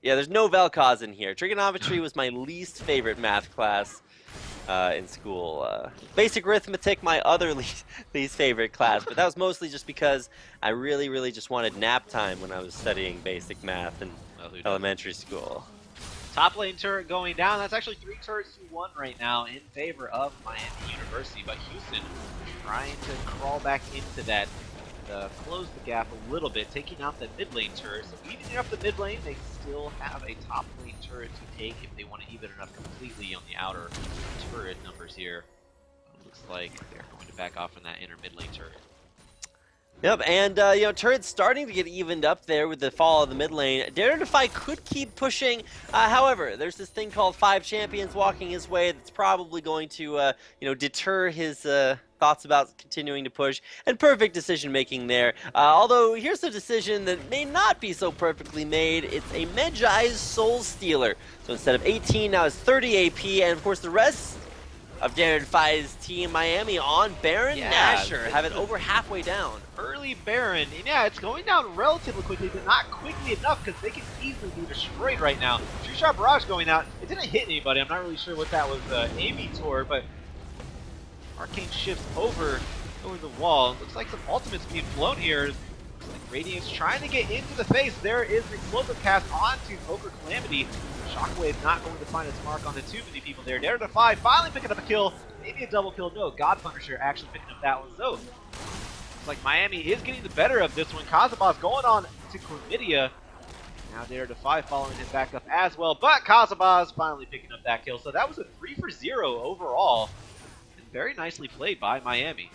Speaker 2: Yeah, there's no Vel'Koz in here. Trigonometry was my least favorite math class in school. Basic arithmetic, my other least favorite class. But that was mostly just because I really, really just wanted nap time when I was studying basic math in elementary school.
Speaker 1: Top lane turret going down. That's actually 3 turrets to 1 right now in favor of Miami University. But Houston trying to crawl back into that, close the gap a little bit, taking out the mid lane turret. So evening up the mid lane, they still have a top lane turret to take if they want to even it up completely on the outer turret numbers here. It looks like they're going to back off on that inner mid lane turret.
Speaker 2: Yep, and turret's starting to get evened up there with the fall of the mid lane. Dare to Defy could keep pushing. However, there's this thing called 5 champions walking his way that's probably going to deter his thoughts about continuing to push. And perfect decision making there. Although here's a decision that may not be so perfectly made. It's a Medjai's Soul Stealer. So instead of 18, now it's 30 AP, and of course the rest of Dare to Defy's team Miami on Baron Nashor, have it over halfway down.
Speaker 1: Early Baron, and yeah, it's going down relatively quickly, but not quickly enough because they can easily be destroyed right now. True Shot Barrage going out. It didn't hit anybody. I'm not really sure what that was aiming toward, but Arcane shifts over the wall. Looks like some ultimates being blown here. Looks like Radiant's trying to get into the face. There is an explosive cast onto Over Calamity. Shockwave not going to find its mark on the too many people there. Dare to Defy finally picking up a kill. Maybe a double kill. No, God Punisher actually picking up that one. So, looks like Miami is getting the better of this one. Kazabaz going on to Chlamydia. Now Dare to Defy following him back up as well. But Kazabaz finally picking up that kill. So that was a 3 for 0 overall. And very nicely played by Miami.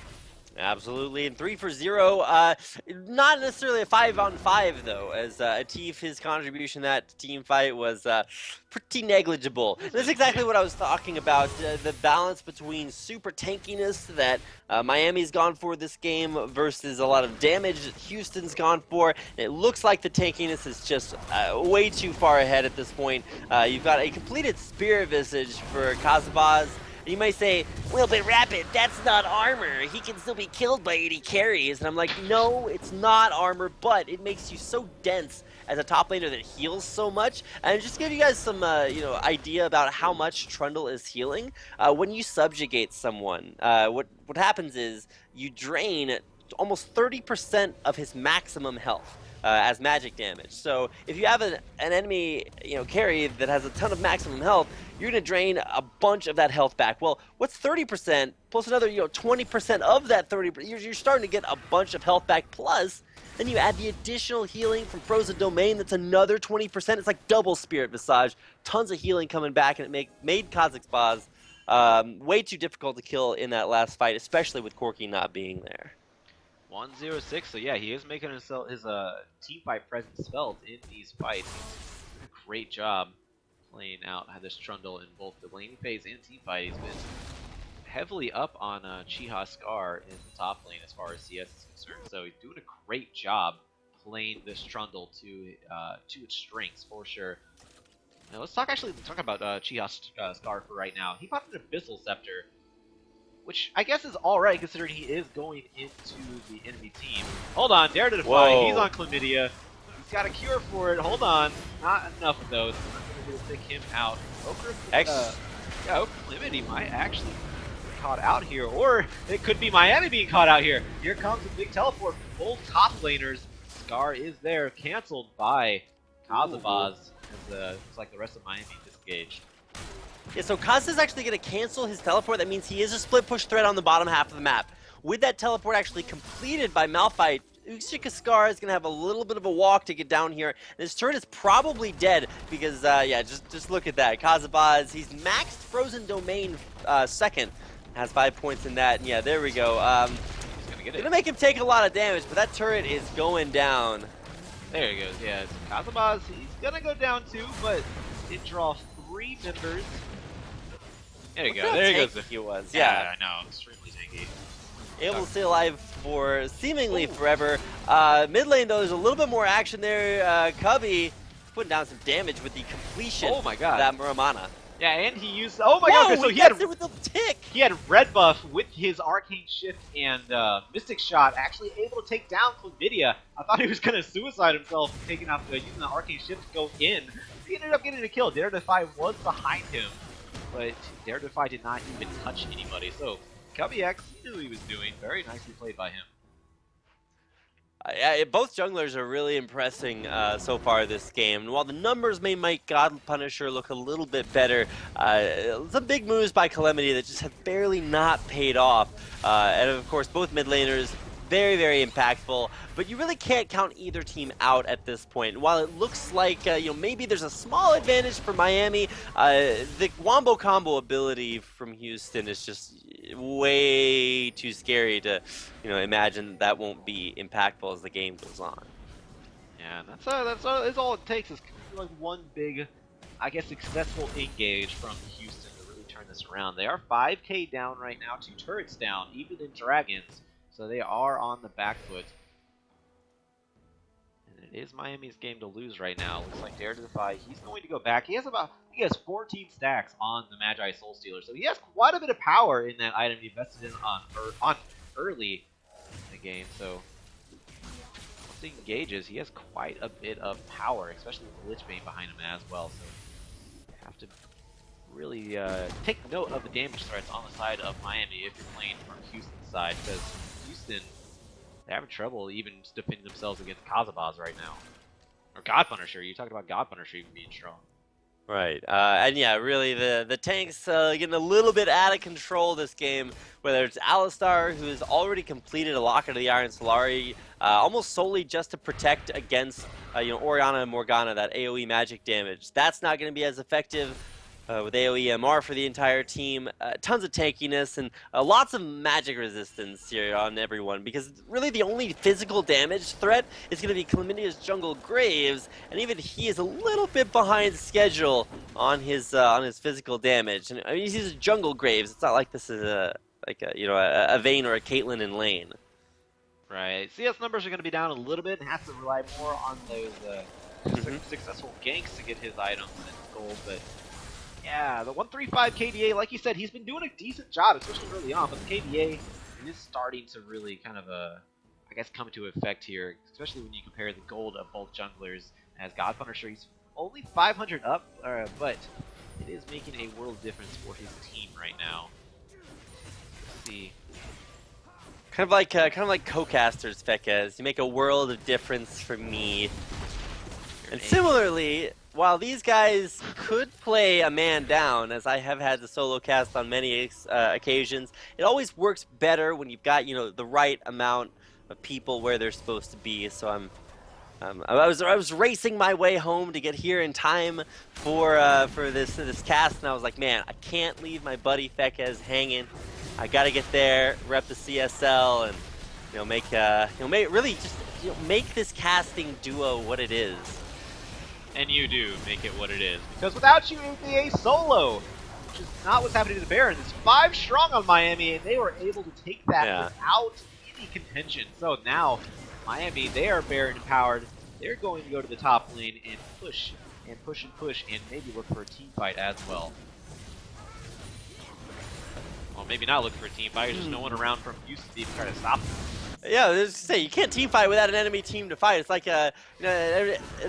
Speaker 2: Absolutely, and 3 for 0. Not necessarily a 5-on-5 though, as Atif, his contribution to that team fight was pretty negligible.
Speaker 1: It was
Speaker 2: That's
Speaker 1: minimal,
Speaker 2: exactly
Speaker 1: yeah.
Speaker 2: what I was talking about. The balance between super tankiness that Miami's gone for this game versus a lot of damage that Houston's gone for. And it looks like the tankiness is just way too far ahead at this point. You've got a completed Spirit Visage for Kazabaz. You might say, well, but Rapid, that's not armor. He can still be killed by 80 carries. And I'm like, no, it's not armor, but it makes you so dense as a top laner that heals so much. And just to give you guys some, idea about how much Trundle is healing. When you subjugate someone, what happens is you drain almost 30% of his maximum health. As magic damage. So if you have an enemy, carry that has a ton of maximum health, you're going to drain a bunch of that health back. Well, what's 30% plus another, 20% of that 30%? You're starting to get a bunch of health back. Plus, then you add the additional healing from Frozen Domain. That's another 20%. It's like double Spirit Visage. Tons of healing coming back, and it made Kazakhstan way too difficult to kill in that last fight, especially with Corki not being there.
Speaker 1: 106. So yeah, he is making his team fight presence felt in these fights. He's doing a great job playing out this Trundle in both the laning phase and team fight. He's been heavily up on Chiha Scar in the top lane as far as CS is concerned. So he's doing a great job playing this Trundle to its strengths for sure. Now let's talk about Chiha Scar for right now. He bought an Abyssal Scepter, which I guess is alright considering he is going into the enemy team. Hold on, Dare to Defy,
Speaker 2: Whoa.
Speaker 1: he's on Chlamydia. He's got a cure for it, hold on. Not enough of those. I'm going to pick him out. Ochre Chlamydia might actually be caught out here, or it could be Miami being caught out here. Here comes a big teleport from both top laners. Scar is there, cancelled by Kazabaz, as looks like the rest of Miami disengaged.
Speaker 2: Yeah, so Kaz is actually going to cancel his teleport. That means he is a split push threat on the bottom half of the map. With that teleport actually completed by Malphite, Uxie Scar is going to have a little bit of a walk to get down here. And his turret is probably dead because, just look at that. Kazabaz, he's maxed Frozen Domain second. Has 5 points in that. And yeah, there we go.
Speaker 1: He's going to get it.
Speaker 2: Gonna make him take a lot of damage, but that turret is going down.
Speaker 1: There he goes. Yeah, so Kazabaz, he's going to go down too, but it draws 3 members. There you go. There he goes.
Speaker 2: He was.
Speaker 1: Yeah, I know. Extremely tanky.
Speaker 2: Able to stay alive for seemingly forever. Mid lane, though, there's a little bit more action there. Cubby putting down some damage with the completion
Speaker 1: Oh my god.
Speaker 2: of that Muramana.
Speaker 1: Yeah, and he used. Oh my god! So
Speaker 2: he had it with the tick.
Speaker 1: He had red buff with his arcane shift and mystic shot, actually able to take down Chlamydia. I thought he was gonna suicide himself, taking out using the arcane shift to go in. He ended up getting a kill. Dare Defy was behind him, but Dare Defy did not even touch anybody. So Cubby X, he knew what he was doing. Very nicely played by him.
Speaker 2: Yeah, both junglers are really impressing so far this game. And while the numbers may make God Punisher look a little bit better, some big moves by Calamity that just have barely not paid off. And of course, both mid laners, very, very impactful. But you really can't count either team out at this point. While it looks like maybe there's a small advantage for Miami, the wombo combo ability from Houston is just way too scary to imagine that won't be impactful as the game goes on.
Speaker 1: Yeah, that's all it takes is like one big, I guess, successful engage from Houston to really turn this around. They are 5k down right now, 2 turrets down, even in Dragons, so they are on the back foot. And it is Miami's game to lose right now. Looks like Dare to Defy, he's going to go back. He has 14 stacks on the Magi Soul Stealer, so he has quite a bit of power in that item he invested in on early in the game. So once he engages, he has quite a bit of power, especially with the Lich Bane behind him as well. So you have to really take note of the damage threats on the side of Miami if you're playing from Houston's side, because Houston, they're having trouble even defending themselves against Kazabaz right now. Or God Punisher. You talked about God Punisher even being strong.
Speaker 2: Right, and yeah, really, the tanks getting a little bit out of control this game, whether it's Alistar, who has already completed a Locket of the Iron Solari, almost solely just to protect against, Orianna and Morgana, that AoE magic damage. That's not going to be as effective. with AoE MR for the entire team. Tons of tankiness and lots of magic resistance here on everyone, because really the only physical damage threat is going to be Chlamydia's Jungle Graves, and even he is a little bit behind schedule on his physical damage. And I mean, he's a Jungle Graves. It's not like this is a Vayne or a Caitlyn in lane.
Speaker 1: Right. CS numbers are going to be down a little bit and has to rely more on those successful ganks to get his items and gold. But yeah, the 135 KDA, like you said, he's been doing a decent job, especially early on. But the KDA is starting to really kind of, I guess, come into effect here, especially when you compare the gold of both junglers. As God Punisher, he's only 500 up, but it is making a world of difference for his team right now. Let's see.
Speaker 2: Kind of like co-casters, Fekez. You make a world of difference for me. And similarly, while these guys could play a man down, as I have had to solo cast on many occasions, it always works better when you've got, the right amount of people where they're supposed to be. So I was racing my way home to get here in time for this cast, and I was like, man, I can't leave my buddy Fekez hanging. I gotta get there, rep the CSL, and make this casting duo what it is.
Speaker 1: And you do make it what it is, because without you, it would be a solo, which is not what's happening to the Baron. It's 5 strong on Miami, and they were able to take that without any contention. So now, Miami, they are Baron empowered. They're going to go to the top lane and push and push and push, and maybe look for a team fight as well. Well, maybe not look for a team fight. There's just no one around from Houston to even try to stop them.
Speaker 2: Yeah, I was say you can't team fight without an enemy team to fight. It's like they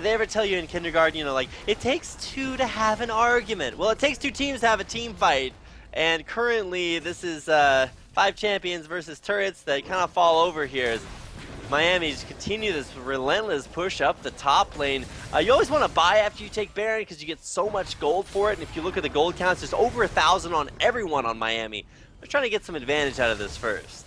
Speaker 2: ever tell you in kindergarten, like it takes 2 to have an argument. Well, it takes 2 teams to have a team fight, and currently this is 5 champions versus turrets that kind of fall over here as Miami's continue this relentless push up the top lane. You always want to buy after you take Baron because you get so much gold for it, and if you look at the gold counts, there's over 1,000 on everyone on Miami. They're trying to get some advantage out of this first.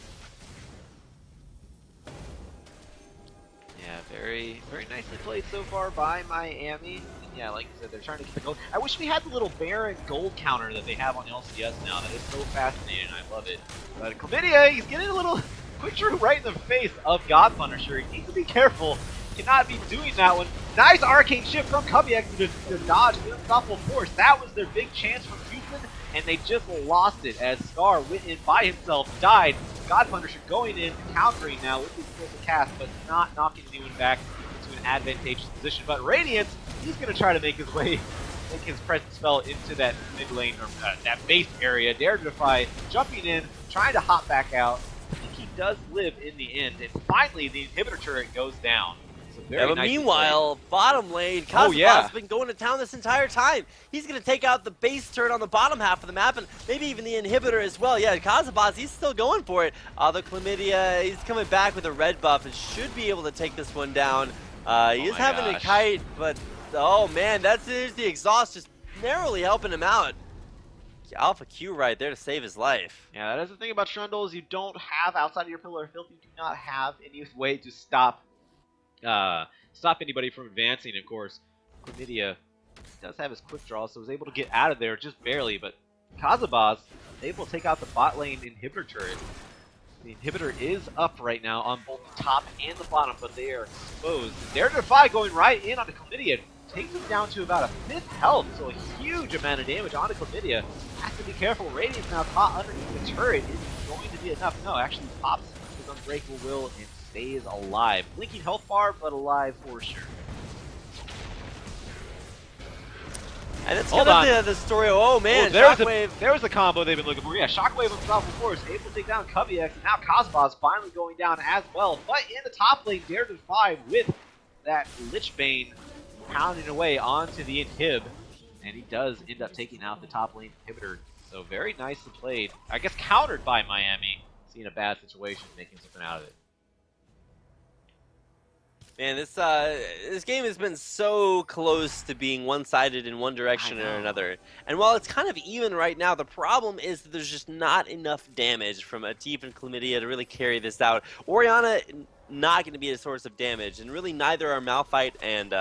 Speaker 1: Yeah, very, very nicely played so far by Miami. And yeah, like you said, they're trying to get the gold. I wish we had the little Baron gold counter that they have on LCS now. That is so fascinating. I love it. But Chlamydia, he's getting a little quick drew right in the face of God Punisher. He needs to be careful. Cannot be doing that one. Nice arcane shift from Cubbyx to dodge the unstoppable force. That was their big chance from Houston, and they just lost it as Scar went in by himself, died. God Punisher going in, countering now with his explosive cast, but not knocking anyone back into an advantageous position. But Radiance, he's going to try to make his way, make his presence felt into that mid lane, or that base area. Dare to Defy, jumping in, trying to hop back out. He does live in the end, and finally the inhibitor turret goes down.
Speaker 2: But meanwhile, bottom lane, Kazabaz's been going to town this entire time. He's going to take out the base turret on the bottom half of the map, and maybe even the inhibitor as well. Yeah, Kazabaz, he's still going for it. The Chlamydia, he's coming back with a red buff and should be able to take this one down. He is having a kite, but oh man, there's the exhaust just narrowly helping him out. Alpha Q right there to save his life.
Speaker 1: Yeah, that is the thing about Trundle, is you don't have, outside of your Pillar of Filth, you do not have any way to stop anybody from advancing. Of course, Chlamydia does have his quick draw, so was able to get out of there just barely, but Kazabaz able to take out the bot lane inhibitor turret. The inhibitor is up right now on both the top and the bottom, but they are exposed. Dare to Defy going right in on the Chlamydia. Takes him down to about a 5th health, so a huge amount of damage on the Chlamydia. Has to be careful. Radiance now caught underneath the turret. Is it going to be enough? No, actually pops his Unbreakable Will and stays alive. Blinking health bar, but alive for sure.
Speaker 2: And it's kind of the story of, oh man,
Speaker 1: there was the combo they've been looking for. Yeah, Shockwave Unstoppable Force, able to take down Cubbyx, and now Kazabaz finally going down as well. But in the top lane, Dare to Defy with that Lichbane pounding away onto the inhib, and he does end up taking out the top lane inhibitor. So very nicely played. I guess countered by Miami, seeing a bad situation, making something out of it.
Speaker 2: Man, this game has been so close to being one-sided in one direction or another. And while it's kind of even right now, the problem is that there's just not enough damage from Atif and Chlamydia to really carry this out. Orianna not going to be a source of damage, and really neither are Malphite and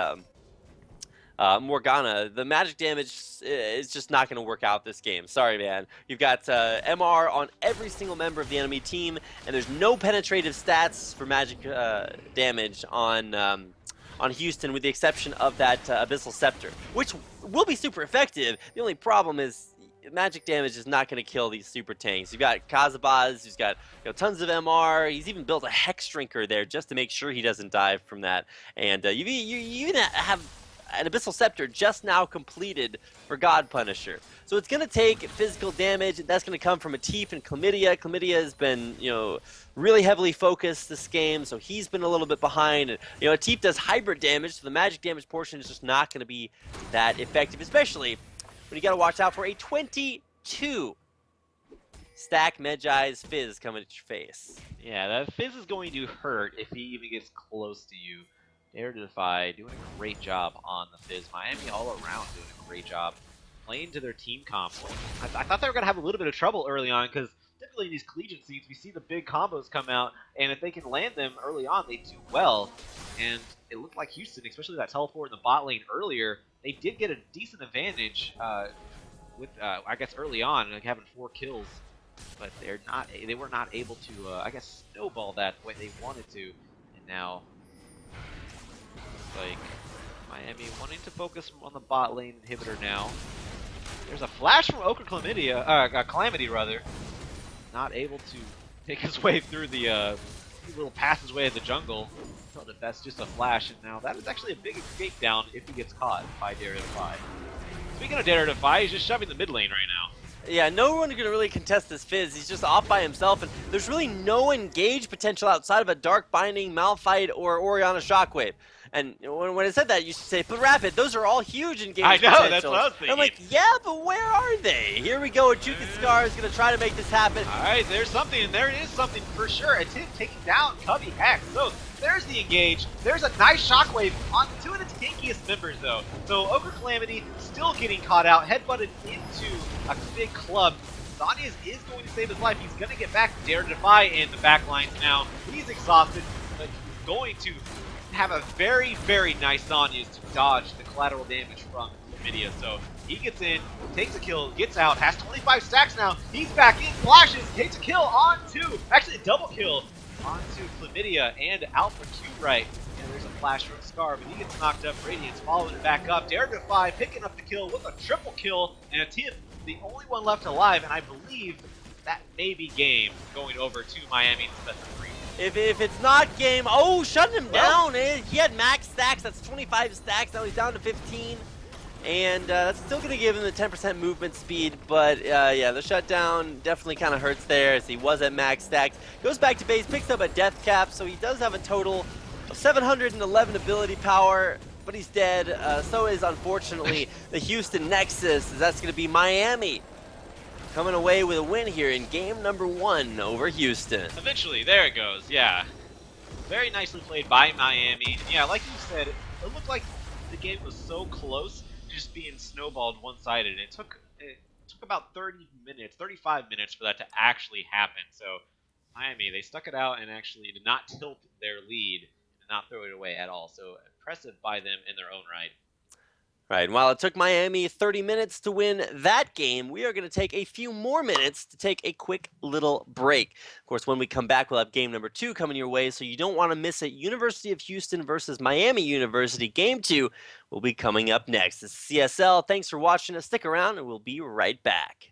Speaker 2: Morgana, the magic damage is just not going to work out this game. Sorry, man. You've got MR on every single member of the enemy team, and there's no penetrative stats for magic damage on Houston, with the exception of that Abyssal Scepter, which will be super effective. The only problem is magic damage is not going to kill these super tanks. You've got Kazabaz, who's got tons of MR. He's even built a Hex Drinker there just to make sure he doesn't die from that. And you even have an Abyssal Scepter just now completed for God Punisher. So it's going to take physical damage. That's going to come from Atif and Chlamydia. Chlamydia has been, really heavily focused this game, so he's been a little bit behind. And, Atif does hybrid damage, so the magic damage portion is just not going to be that effective, especially when you got to watch out for a 22 stack Medjai's Fizz coming at your face.
Speaker 1: Yeah, that Fizz is going to hurt if he even gets close to you. Dare to Defy doing a great job on the Fizz. Miami all around doing a great job playing to their team comp. I thought they were going to have a little bit of trouble early on because typically in these collegiate scenes we see the big combos come out, and if they can land them early on, they do well. And it looked like Houston, especially that teleport in the bot lane earlier, they did get a decent advantage with, I guess, early on, like having 4 kills. But they were not able to, I guess, snowball that the way they wanted to. And now, looks like Miami wanting to focus on the bot lane inhibitor now. There's a flash from Ochre Calamity rather. Not able to make his way through the little passageway of the jungle. Thought that that's just a flash, and now that is actually a big escape down if he gets caught by Dare to Defy. Speaking of Dare to Defy, he's just shoving the mid lane right now.
Speaker 2: Yeah, no one can really contest this Fizz. He's just off by himself, and there's really no engage potential outside of a Dark Binding, Malphite, or Orianna Shockwave. And when I said that, you should say, but Rapid, those are all huge engage
Speaker 1: I know,
Speaker 2: potentials.
Speaker 1: that's what I was thinking.
Speaker 2: I'm like, yeah, but where are they? Here we go, Jukin Scar is going to try to make this happen.
Speaker 1: Alright, there's something, and there is something for sure. A Tim taking down Cubby Hex. So there's the engage. There's a nice shockwave on 2 of the tankiest members, though. So Ochre Calamity still getting caught out, headbutted into a big club. Zanias is going to save his life. He's going to get back to Dare to Defy in the back lines now. He's exhausted, but he's going to have a very, very nice Zanias to dodge the collateral damage from Chlamydia. So he gets in, takes a kill, gets out, has 25 stacks now. He's back in, flashes, takes a kill onto, actually a double kill onto Chlamydia and Alpha Q right. And there's a flash from Scar, but he gets knocked up. Radiance following it back up. Dare to Defy picking up the kill with a triple kill, and a Tip, the only one left alive, and I believe that may be game going over to Miami to set the free.
Speaker 2: If it's not game, shutting him down. He had max stacks, that's 25 stacks, now he's down to 15. And that's still going to give him the 10% movement speed, but yeah, the shutdown definitely kind of hurts there as he was at max stacks. Goes back to base, picks up a death cap, so he does have a total of 711 ability power, but he's dead. So is, unfortunately, the Houston Nexus, as that's going to be Miami coming away with a win here in game number 1 over Houston.
Speaker 1: Eventually, there it goes, yeah. Very nicely played by Miami. And yeah, like you said, it looked like the game was so close to just being snowballed one-sided. It took about 30 minutes, 35 minutes for that to actually happen. So Miami, they stuck it out and actually did not tilt their lead and not throw it away at all. So impressive by them in their own right.
Speaker 2: Right, and while it took Miami 30 minutes to win that game, we are going to take a few more minutes to take a quick little break. Of course, when we come back, we'll have game number 2 coming your way, so you don't want to miss it. University of Houston versus Miami University. Game 2 will be coming up next. This is CSL. Thanks for watching us. Stick around, and we'll be right back.